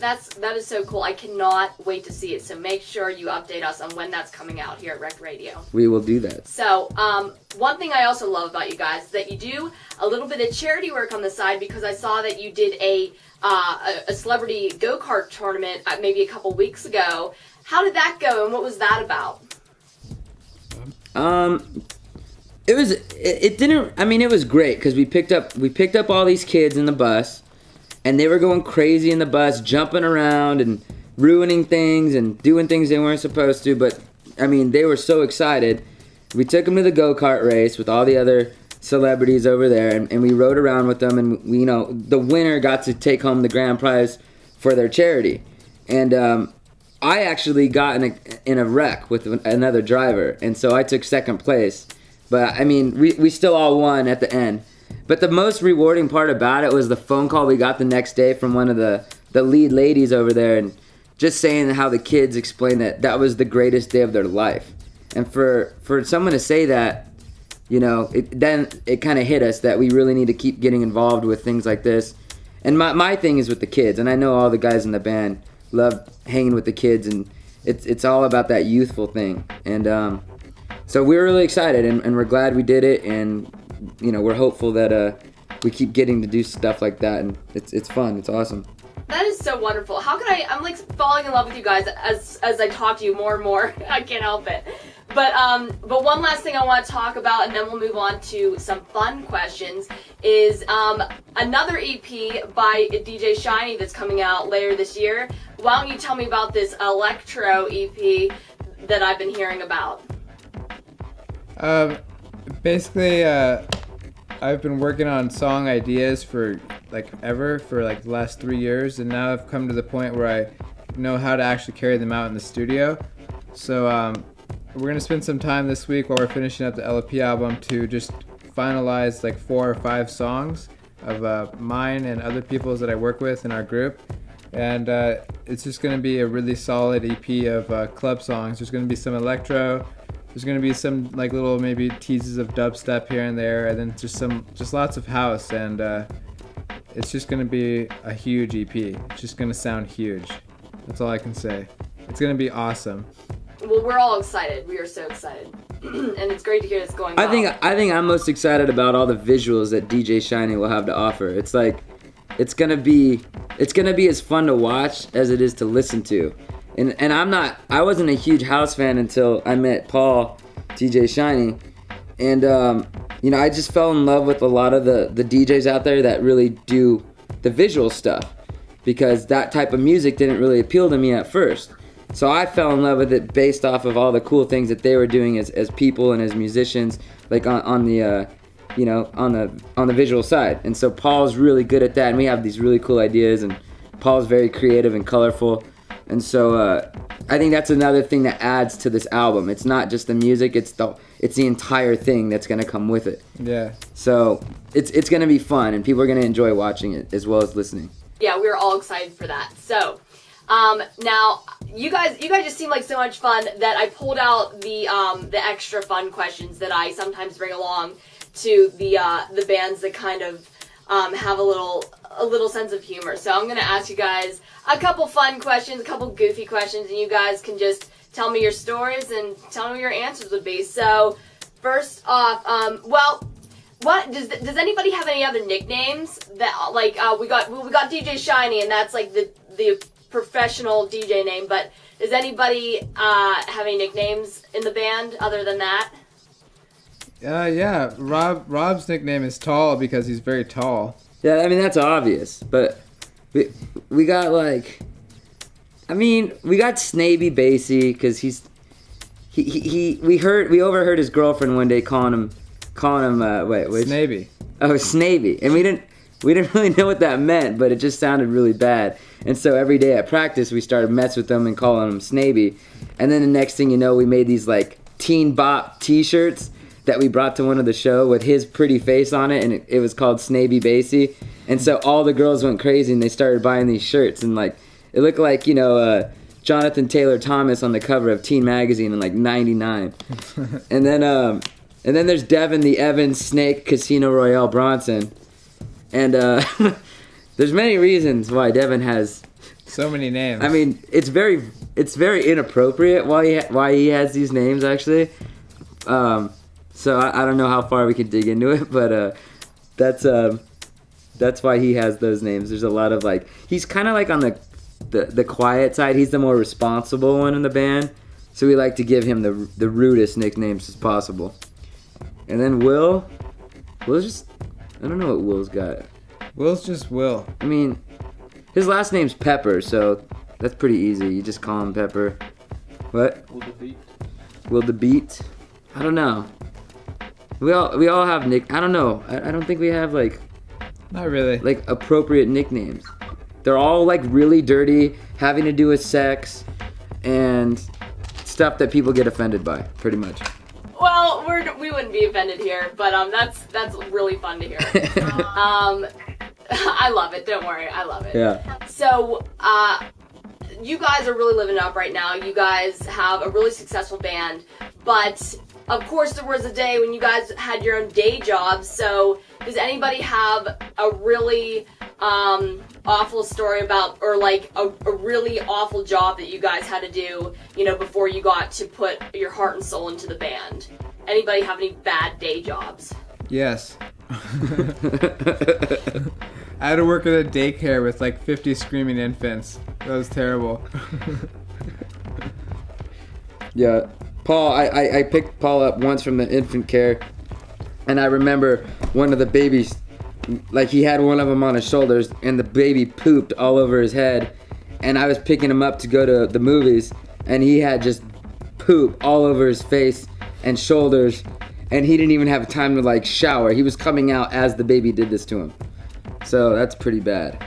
That is so cool. I cannot wait to see it. So make sure you update us on when that's coming out here at Wrecked Radio. We will do that. So one thing I also love about you guys is that you do a little bit of charity work on the side, because I saw that you did a celebrity go-kart tournament maybe a couple weeks ago. How did that go, and what was that about? It was great because we picked up all these kids in the bus, and they were going crazy in the bus, jumping around and ruining things and doing things they weren't supposed to. But I mean, they were so excited. We took them to the go-kart race with all the other celebrities over there, and we rode around with them, and we, the winner got to take home the grand prize for their charity. And I actually got in a wreck with another driver, and so I took second place. But I mean, we still all won at the end. But the most rewarding part about it was the phone call we got the next day from one of the lead ladies over there, and just saying how the kids explained that was the greatest day of their life. And for someone to say that, then it kind of hit us that we really need to keep getting involved with things like this. And my thing is with the kids, and I know all the guys in the band love hanging with the kids, and it's all about that youthful thing. And so we're really excited, and we're glad we did it, and we're hopeful that we keep getting to do stuff like that, and it's fun. It's awesome. That is so wonderful. How can I'm like falling in love with you guys as I talk to you more and more. I can't help it. But one last thing I want to talk about, and then we'll move on to some fun questions, is another EP by DJ Shiny that's coming out later this year. Why don't you tell me about this electro EP that I've been hearing about? Basically, I've been working on song ideas for the last 3 years, and now I've come to the point where I know how to actually carry them out in the studio. So we're going to spend some time this week while we're finishing up the LP album to just finalize 4 or 5 songs of mine and other people's that I work with in our group. And it's just going to be a really solid EP of club songs. There's going to be some electro. There's going to be some little maybe teases of dubstep here and there, and then just lots of house, and it's just going to be a huge EP. It's just going to sound huge. That's all I can say. It's going to be awesome. Well, we're all excited. We are so excited. And it's great to hear this going well. I think I'm most excited about all the visuals that DJ Shiny will have to offer. It's going to be as fun to watch as it is to listen to. And I wasn't a huge house fan until I met Paul, DJ Shiny, and I just fell in love with a lot of the DJs out there that really do the visual stuff, because that type of music didn't really appeal to me at first. So I fell in love with it based off of all the cool things that they were doing as people and as musicians, on the visual side. And so Paul's really good at that, and we have these really cool ideas, and Paul's very creative and colorful. And so I think that's another thing that adds to this album. It's not just the music, it's the entire thing that's going to come with it. Yeah. So it's going to be fun, and people are going to enjoy watching it as well as listening. Yeah, we're all excited for that. So now you guys just seem like so much fun that I pulled out the extra fun questions that I sometimes bring along to the bands that kind of have a little sense of humor. So I'm going to ask you guys a couple fun questions, a couple goofy questions, and you guys can just tell me your stories and tell me what your answers would be. So first off, what does anybody have any other nicknames that we got DJ Shiny, and that's the professional DJ name, but does anybody have any nicknames in the band other than that? Yeah, Rob's nickname is Tall because he's very tall. Yeah, I mean that's obvious, but we got we got Snaby Basie because we overheard his girlfriend one day calling him Snaby. Oh, Snaby, and we didn't really know what that meant, but it just sounded really bad. And so every day at practice we started messing with him and calling him Snaby, and then the next thing you know we made these Teen Bop T-shirts that we brought to one of the show with his pretty face on it, and it was called Snaby Basie. And so all the girls went crazy and they started buying these shirts, and it looked like Jonathan Taylor Thomas on the cover of Teen Magazine in 99. and then there's Devin the Evan Snake Casino Royale Bronson, and there's many reasons why Devin has So many names. I mean, it's very inappropriate why he has these names actually. So I don't know how far we can dig into it, but that's why he has those names. There's a lot of like, he's kind of like on the quiet side. He's the more responsible one in the band, so we like to give him the rudest nicknames as possible. And then Will's just, I don't know what Will's got. Will's just Will. I mean, his last name's Pepper, so that's pretty easy. You just call him Pepper. What? Will the Beat? I don't know. We all have I don't know. I don't think we have like. Not really. Like appropriate nicknames. They're all like really dirty, having to do with sex, and stuff that people get offended by, pretty much. Well, we wouldn't be offended here, but that's really fun to hear. I love it. Don't worry, I love it. Yeah. So, you guys are really living it up right now. You guys have a really successful band, but of course there was a day when you guys had your own day jobs. So, does anybody have a really awful story about, or like a really awful job that you guys had to do, before you got to put your heart and soul into the band? Anybody have any bad day jobs? Yes. I had to work at a daycare with like 50 screaming infants. That was terrible. Yeah. Paul, I picked Paul up once from the infant care, and I remember one of the babies, like he had one of them on his shoulders, and the baby pooped all over his head, and I was picking him up to go to the movies, and he had just poop all over his face and shoulders, and he didn't even have time to like shower. He was coming out as the baby did this to him. So that's pretty bad.